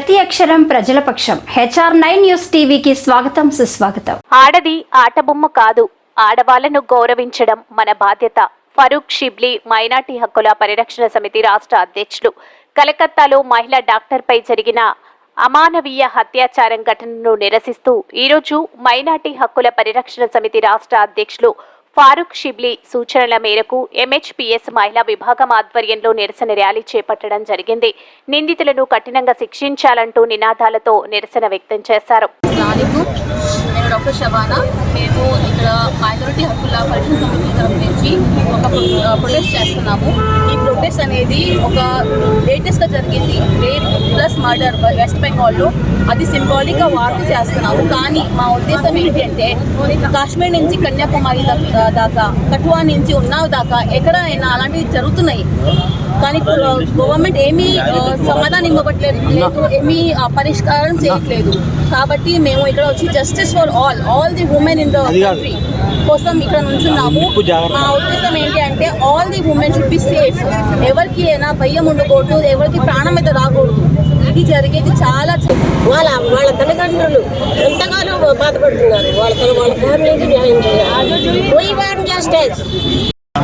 ప్రతి అక్షరం ప్రజల పక్షం. HR9 న్యూస్ టీవీకి స్వాగతం, సుస్వాగతం. ఆడది ఆటబొమ్మ కాదు, ఆడవాళ్లను గౌరవించడం మన బాధ్యత. ఫరూక్ షిబ్లీ మైనార్టీ హక్కుల పరిరక్షణ సమితి రాష్ట్ర అధ్యక్షులు. కలకత్తాలో మహిళా డాక్టర్పై జరిగిన అమానవీయ అత్యాచారం ఘటనను నిరసిస్తూ ఈరోజు మైనార్టీ హక్కుల పరిరక్షణ సమితి రాష్ట్ర అధ్యక్షులు ఫారూక్ షిబ్లీ సూచనల మేరకు MHPS మహిళా విభాగం ఆధ్వర్యంలో నిరసన ర్యాలీ చేపట్టడం జరిగింది. నిందితులను కఠినంగా శిక్షించాలంటూ నినాదాలతో నిరసన వ్యక్తం చేశారు. నేను డాక్టర్ శబానా. మేము ఇక్కడ మైనారిటీ హక్కుల పరిరక్షణ సమితి తరఫు నుంచి ఒక ప్రొటెస్ట్ చేస్తున్నాము. ఈ ప్రొటెస్ట్ అనేది ఒక లేటెస్ట్గా జరిగింది రేప్ ప్లస్ మర్డర్ వెస్ట్ బెంగాల్లో. అది సింబాలిక్గా వార్త చేస్తున్నాము. కానీ మా ఉద్దేశం ఏంటంటే కాశ్మీర్ నుంచి కన్యాకుమారి దాకా, కఠువా నుంచి ఉన్నావ్ దాకా ఎక్కడైనా అలాంటివి జరుగుతున్నాయి. కానీ గవర్నమెంట్ ఏమీ సమాధానం ఇవ్వట్లేదు, ఏమీ పరిష్కారం చేయట్లేదు. కాబట్టి మేము ఇక్కడ వచ్చి justice for all the women in the country కోసం ఇక్కడ నుంచున్నాము. మా ఉద్దేశం ఏంటి అంటే all the women should be safe. ఎవరికి అయినా భయం ఉండకూడదు, ఎవరికి ప్రాణం అయితే రాకూడదు. ఇది జరిగేది చాలా వాళ్ళ తల్లిదండ్రులు ఎంతగానో బాధపడుతున్నారు. వాళ్ళ ఫ్యామిలీకి న్యాయం చేయాలి.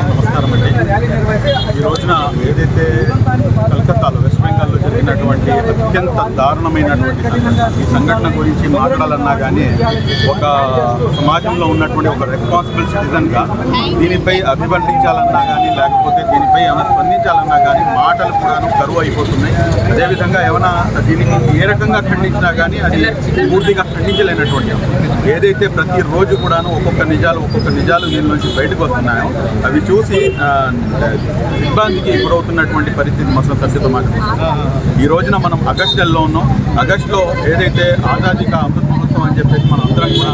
నమస్కారం అండి. ఈ రోజున ఏదైతే కలకత్తాలో వెస్ట్ బెంగాల్లో జరిగినటువంటి అత్యంత దారుణమైనటువంటి ఈ సంఘటన గురించి మాట్లాడాలన్నా కానీ ఒక సమాజంలో ఉన్నటువంటి ఒక రెస్పాన్సిబుల్ సిటిజన్గా దీనిపై అభివర్ణించాలన్నా కానీ, లేకపోతే దీనిపై ఏమైనా స్పందించాలన్నా కానీ మాటలు కూడాను కరువు అయిపోతున్నాయి. అదేవిధంగా ఏమైనా దీనికి ఏ రకంగా ఖండించినా కానీ అది పూర్తిగా ఖండించలేనటువంటి ఏదైతే ప్రతిరోజు కూడాను ఒక్కొక్క నిజాలు దీని నుంచి బయటకు వస్తున్నాయో అవి చూసి ఇబ్బందికి గురవుతున్నటువంటి పరిస్థితి మొత్తం సత్యతమాట. ఈ రోజున మనం ఆగస్టు నెలలో ఉన్నాం. ఆగస్టులో ఏదైతే ఆజాదీ కా అమృత్ మహోత్సవం అని చెప్పేసి మనం అందరం కూడా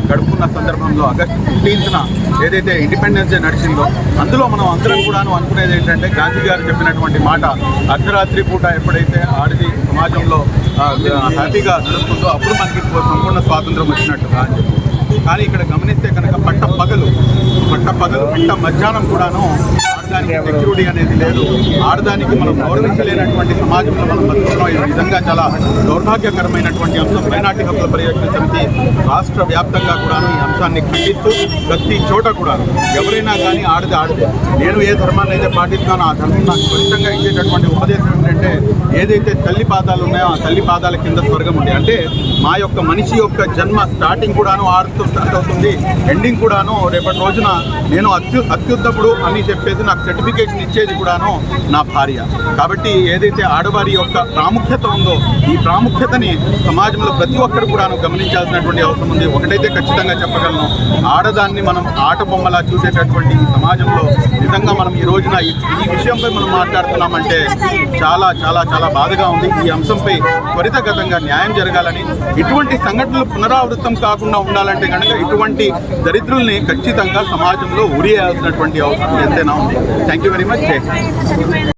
గడుపుకున్న సందర్భంలో ఆగస్టు 15న ఏదైతే ఇండిపెండెన్స్ డే నడిచిందో అందులో మనం అందరం కూడాను అనుకునేది ఏంటంటే గాంధీ గారు చెప్పినటువంటి మాట, అర్ధరాత్రి పూట ఎప్పుడైతే ఆడది సమాజంలో హ్యాపీగా నడుస్తుందో అప్పుడు మనకి సంపూర్ణ స్వాతంత్రం వచ్చినట్టుగా అని చెప్పి. కానీ ఇక్కడ గమనిస్తే కనుక పట్ట పగలు పిట్ట మధ్యాహ్నం కూడాను ఆడదానికి సెక్యూరిటీ అనేది లేదు. ఆడదానికి మనం గౌరవించలేనటువంటి సమాజంలో మనం బతుకుతున్నాం. ఇది నిజంగా చాలా దౌర్భాగ్యకరమైనటువంటి అంశం. మైనార్టీ హక్కుల పరిరక్షణ సమితి రాష్ట్ర వ్యాప్తంగా కూడాను ఈ అంశాన్ని ఖండిస్తూ ప్రతి చోట కూడా ఎవరైనా కానీ ఆడదే. నేను ఏ ధర్మాన్ని అయితే పాటిస్తున్నానో ఆ ధర్మం నాకు స్పష్టంగా ఇచ్చేటటువంటి ఉపదేశం ఏంటంటే ఏదైతే తల్లి పాదాలు ఉన్నాయో ఆ తల్లి పాదాల కింద స్వర్గం ఉంది. అంటే మా యొక్క మనిషి యొక్క జన్మ స్టార్టింగ్ కూడాను ఆడుతూ స్టార్ట్ అవుతుంది, ఎండింగ్ కూడాను రేపటి రోజున నేను అత్యుత్తముడు అని చెప్పేసి నాకు సర్టిఫికేషన్ ఇచ్చేది కూడాను నా భార్య. కాబట్టి ఏదైతే ఆడవారి యొక్క ప్రాముఖ్యత ఉందో ఈ ప్రాముఖ్యతని సమాజంలో ప్రతి ఒక్కరు కూడాను గమనించాల్సినటువంటి అవసరం ఉంది. ఒకటైతే ఖచ్చితంగా చెప్పగలను, ఆడదాన్ని మనం ఆట బొమ్మలా చూసేటటువంటి ఈ సమాజంలో నిజంగా మనం ఈ రోజున ఈ విషయంపై మనం మాట్లాడుతున్నామంటే చాలా చాలా చాలా బాధగా ఉంది. ఈ అంశంపై త్వరితగతంగా న్యాయం జరగాలని, ఇటువంటి సంఘటనలు పునరావృతం కాకుండా ఉండాలంటే కనుక ఇటువంటి దరిద్రుల్ని ఖచ్చితంగా సమాజంలో ఉరియాల్సినటువంటి అవసరం ఎంతైనా ఉంది. Thank you very much.